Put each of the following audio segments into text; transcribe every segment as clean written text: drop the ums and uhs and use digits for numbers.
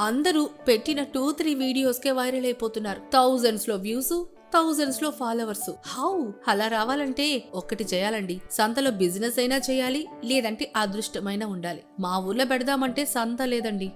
అందరూ పెట్టిన 2-3 వీడియోస్కే వైరల్ అయిపోతున్నారు. థౌజండ్స్ లో వ్యూస్, థౌజండ్స్ లో ఫాలోవర్స్. హౌ? అలా రావాలంటే ఒక్కటి చేయాలండి, సంతలో బిజినెస్ అయినా చేయాలి, లేదంటే అదృష్టమైనా ఉండాలి. మా ఊర్లో పెడదామంటే సంత లేదండి.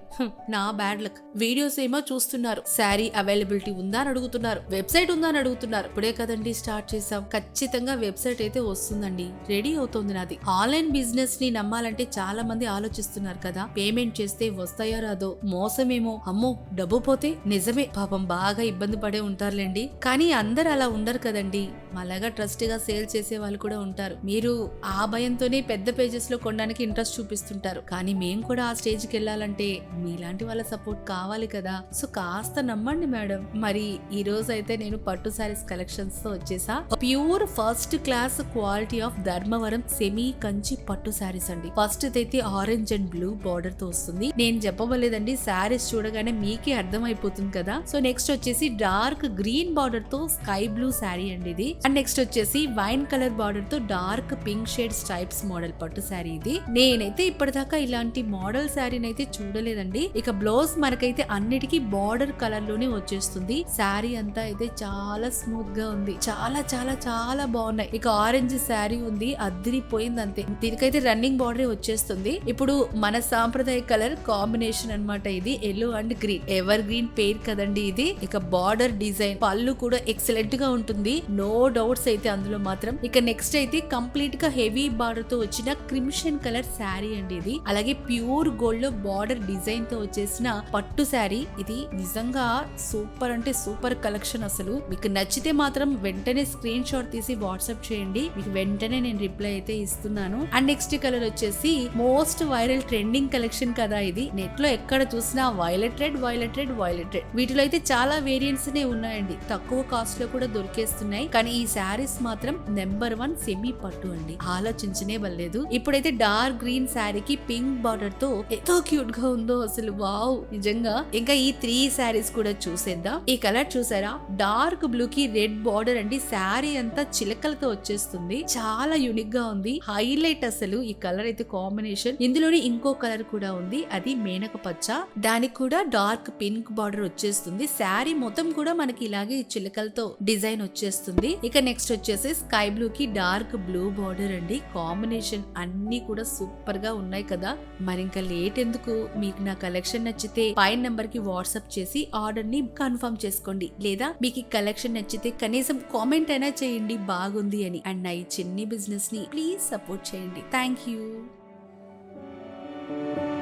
నా బ్యాడ్ లక్. వీడియోస్ ఏమో చూస్తున్నారు, శారీ అవైలబిలిటీ ఉందా అని అడుగుతున్నారు, వెబ్సైట్ ఉందా అని అడుగుతున్నారు. ఇప్పుడే కదండి స్టార్ట్ చేసాం. ఖచ్చితంగా వెబ్సైట్ అయితే వస్తుందండి, రెడీ అవుతుంది నాది. ఆన్లైన్ బిజినెస్ ని నమ్మాలంటే చాలా మంది ఆలోచిస్తున్నారు కదా, పేమెంట్ చేస్తే వస్తాయో రాదో, మోసమేమో, అమ్మో డబ్బు పోతే, నిజమే పాపం బాగా ఇబ్బంది పడే ఉంటారులేండి. కానీ అందరు అలా ఉండరు కదండి, మళ్ళాగా ట్రస్ట్ గా సేల్ చేసే వాళ్ళు కూడా ఉంటారు. మీరు ఆ భయంతోనే పెద్ద పేజెస్ లో కొనడానికి ఇంట్రెస్ట్ చూపిస్తుంటారు, కానీ మేము కూడా ఆ స్టేజ్ కి వెళ్ళాలంటే మీలాంటి వాళ్ళ సపోర్ట్ కావాలి కదా. సో కాస్త నమ్మండి మేడం. మరి ఈ రోజు అయితే నేను పట్టు సారీస్ కలెక్షన్స్ తో వచ్చేసా. Pure first class quality of Dharmavaram semi Kanchi పట్టు సారీస్ అండి. ఫస్ట్ అయితే ఆరెంజ్ అండ్ బ్లూ బార్డర్ తో వస్తుంది. నేను చెప్పవలేదండి, సారీస్ చూడగానే మీకే అర్థం అయిపోతుంది కదా. సో నెక్స్ట్ వచ్చేసి డార్క్ గ్రీన్ బార్డర్ తో స్కై బ్లూ శారీ అండి ఇది. అండ్ నెక్స్ట్ వచ్చేసి వైన్ కలర్ బార్డర్ తో dark pink shade stripes model పట్టు శారీ ఇది. నేనైతే ఇప్పటిదాకా ఇలాంటి మోడల్ శారీని అయితే చూడలేదండి. ఇక బ్లౌజ్ మనకైతే అన్నిటికీ బార్డర్ కలర్ లోనే వచ్చేస్తుంది. శారీ అంతా అయితే చాలా స్మూత్ గా ఉంది, చాలా చాలా చాలా బాగున్నాయి. ఇక ఆరెంజ్ శారీ ఉంది, అదిరిపోయింది అంతే. దీనికైతే రన్నింగ్ బార్డర్ వచ్చేస్తుంది. ఇప్పుడు మన సాంప్రదాయ కలర్ కాంబినేషన్ అన్నమాట ఇది, yellow and green. Evergreen పేర్ కదండి ఇది. ఇక బార్డర్ డిజైన్, పళ్ళు కూడా ఎక్సలెంట్ గా ఉంటుంది, నో డౌట్స్ అయితే అందులో మాత్రం. ఇక నెక్స్ట్ అయితే కంప్లీట్ గా హెవీ బార్డర్ తో వచ్చిన క్రిమ్షన్ కలర్ శారీ అండి ఇది. అలాగే ప్యూర్ గోల్డ్ లో బార్డర్ డిజైన్ తో వచ్చేసిన పట్టు శారీ ఇది. నిజంగా సూపర్ అంటే సూపర్ కలెక్షన్. అసలు మీకు నచ్చితే మాత్రం వెంటనే స్క్రీన్ షాట్ తీసి వాట్సాప్ చేయండి, మీకు వెంటనే నేను రిప్లై అయితే ఇస్తున్నాను. అండ్ నెక్స్ట్ కలర్ వచ్చేసి మోస్ట్ వైరల్ ట్రెండింగ్ కలెక్షన్ కదా ఇది. నెట్ లో ఎక్కడ చూసినా violet red, violet red, violet red. వీటిలో అయితే చాలా వేరియంట్స్ నే ఉన్నాయండి, తక్కువ కాస్ట్ లో కూడా దొరికేస్తున్నాయి. కానీ ఈ శారీస్ మాత్రం నెంబర్ 1 సెమీ పట్టు అండి, ఆలోచించనే వల్లేదు. ఇప్పుడైతే డార్క్ గ్రీన్ శారీకి పింక్ బార్డర్ తో ఎంతో క్యూట్ గా ఉందో అసలు, వావ్ నిజంగా. ఇంకా ఈ 3 శారీస్ కూడా చూసేద్దాం. ఈ కలర్ చూసారా, డార్క్ బ్లూ కి రెడ్ బార్డర్ అండి. శారీ అంతా చిలకలతో వచ్చేస్తుంది, చాలా యూనిక్ గా ఉంది, హైలైట్ అసలు ఈ కలర్ అయితే కాంబినేషన్. ఇందులోనే ఇంకో కలర్ కూడా ఉంది, అది మేనక పచ్చ, దానికి కూడా డార్క్ పింక్ బార్డర్ వచ్చేస్తుంది. శారీ మొత్తం కూడా మనకి ఇలాగే చిలకలతో డిజైన్ వచ్చేస్తుంది. ఇక నెక్స్ట్ వచ్చేసి స్కై బ్లూ కి డార్క్ బ్లూ బార్డర్ అండి. కాంబినేషన్ అన్ని కూడా సూపర్ గా ఉన్నాయి కదా. మరి ఇంకా లేట్ ఎందుకు, మీకు నా కలెక్షన్ నచ్చితే పైన నెంబర్ కి వాట్సాప్ చేసి ఆర్డర్ ని కన్ఫర్మ్ చేసుకోండి, లేదా మీకు ఈ కలెక్షన్ నచ్చితే కనీసం కామెంట్ అయినా చేయండి బాగుంది అని. అండ్ నా ఈ చిన్ని బిజినెస్ ని ప్లీజ్ సపోర్ట్ చేయండి. Thank you.